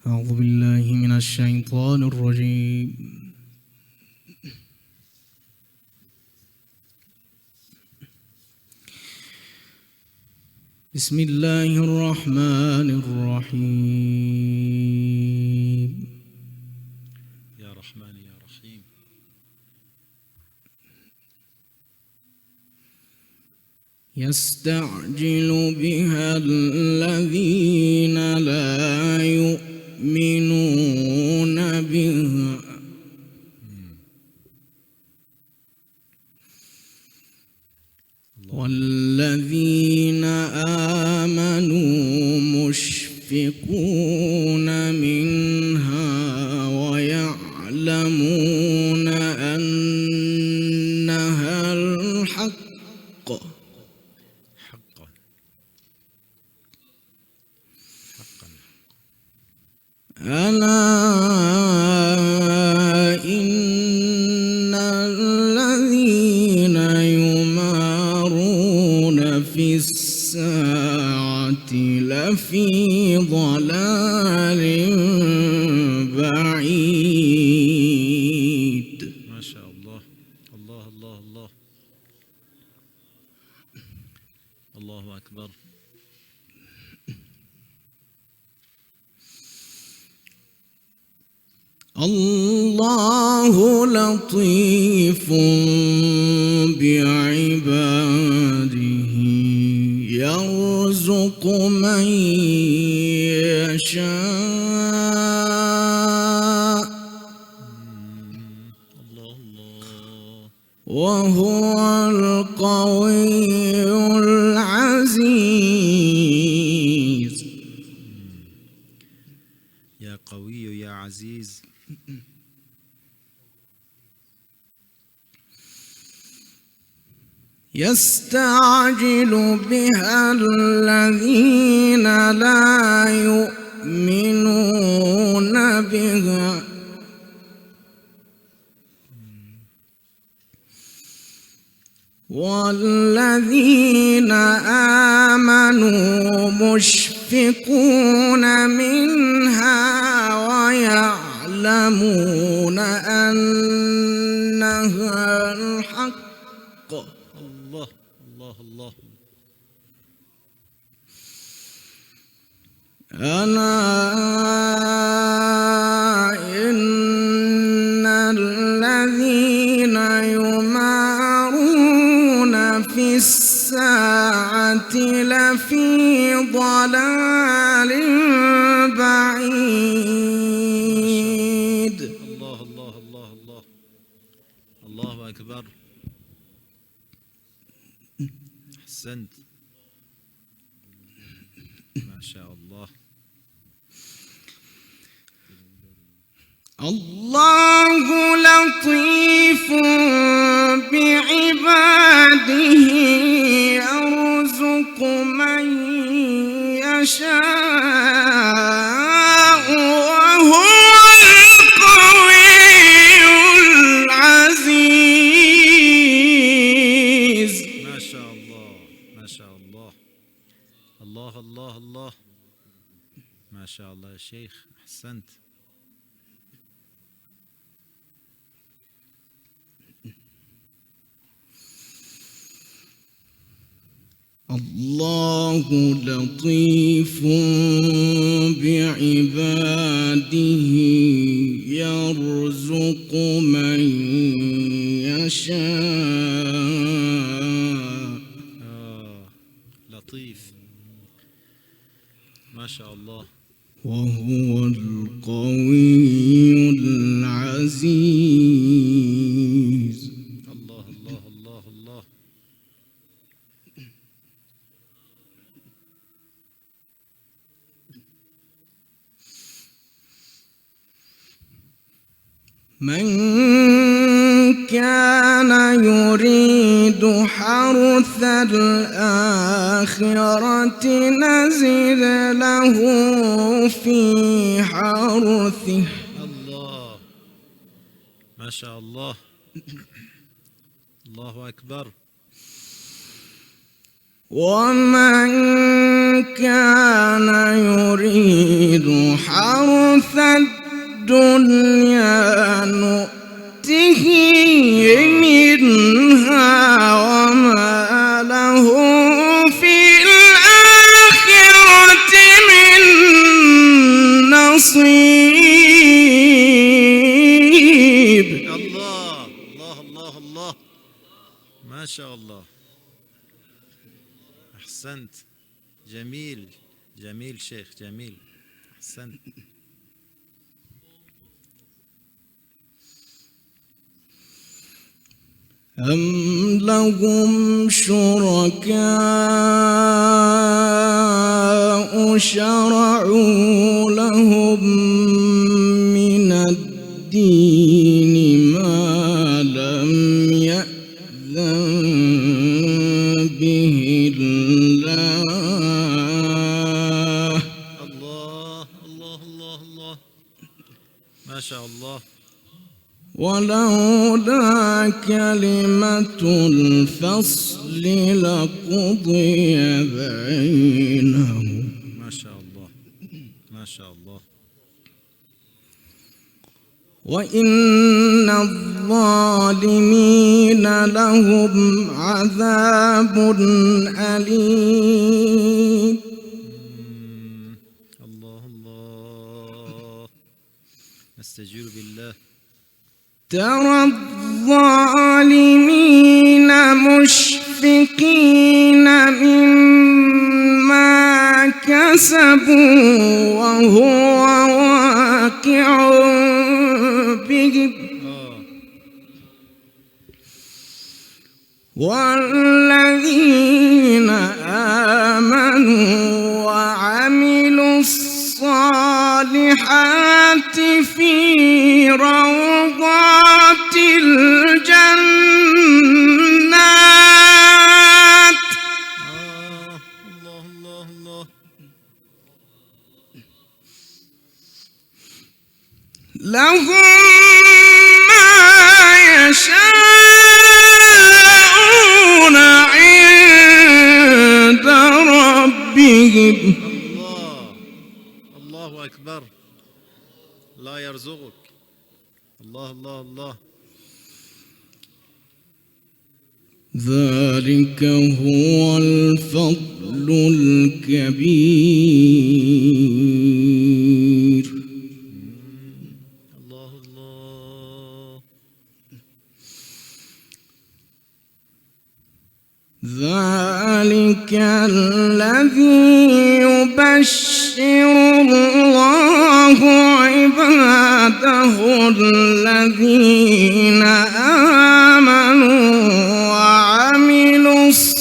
أعوذ بالله من الشيطان الرجيم. بسم الله الرحمن الرحيم. يا رحمن يا رحيم. يستعجل بها الذين لا يؤمنون بها والذين آمنوا مشفقون منها ويعلمون أنها الحق. حقا ألا إن الذين يمارون في الساعة لفي ضلال بعيد. ما شاء الله. الله الله الله. الله أكبر. الله لطيف بعباده يرزق من يشاء الله الله. وهو القوي العزيز. يا قوي يا عزيز. يستعجل بها الذين لا يؤمنون بها والذين آمنوا مشفقون منها ويعلمون أنها الحق. الله الله الله. ألا إن الذين يمارون في الساعة لفي ضلال بعيد. الله الله الله الله. الله أكبر. أحسنت. ما شاء الله. الله لطيف بعباده يرزق من يشاء وهو القوي العزيز. ما شاء الله ما شاء الله. الله الله الله. ما شاء الله يا شيخ. أحسنت. الله لطيف بعباده يرزق من يشاء. لطيف. ما شاء الله. وهو القوي العزيز. الله الله الله الله. من كان يريد حرث الآخرة نزد له في حرثه. الله. ما شاء الله. الله أكبر. ومن كان يريد حرث الدنيا نؤته منها وما له في الآخرة من نصيب. الله الله الله الله، ما شاء الله، أحسنت، جميل جميل شيخ، جميل، أحسنت. أم لهم شركاء شرعوا لهم من الدين ما لم يأذن به الله. الله الله الله الله، ما شاء الله. ولولا كلمة الفصل لقضي بينهم. ما شاء الله ما شاء الله. وإن الظالمين لهم عذاب أليم. الله الله، نستجير بالله. ترى الظالمين مشفقين مما كسبوا وهو واقع بهم والذين آمنوا وعملوا الصالحات في روضات الجنات. الله الله الله، لهم ما يشاءون عند ربهم. الله الله أكبر، لا يرزقك. الله الله الله. ذلك هو الفضل الكبير. الله الله. ذلك الذي يبشر الله عباده الذين آمنوا وعملوا الصالحات.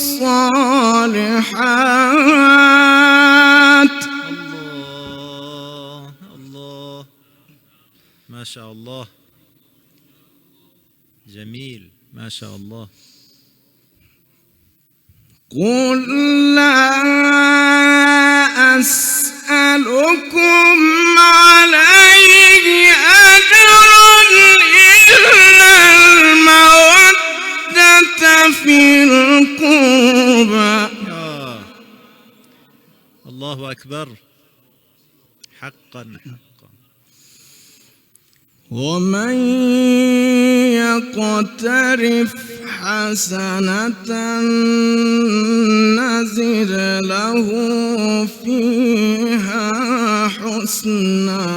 الله الله، ما شاء الله، جميل، ما شاء الله. قل لا أسألكم عليه أجرا إلا المودة في القربى. الله أكبر، حقا حقا. ومن يقترف حسنة نزد له فيها حسنا.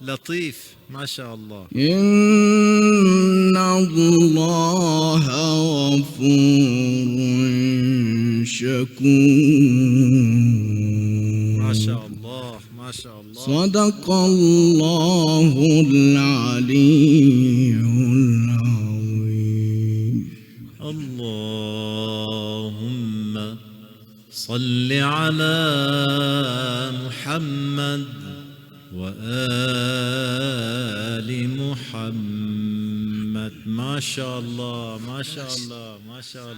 لطيف، ما شاء الله. إن الله غفور شكور. ما شاء الله ما شاء الله. صدق الله العلي العظيم. اللهم صل على محمد وآل محمد. ما شاء الله ما شاء الله ما شاء الله.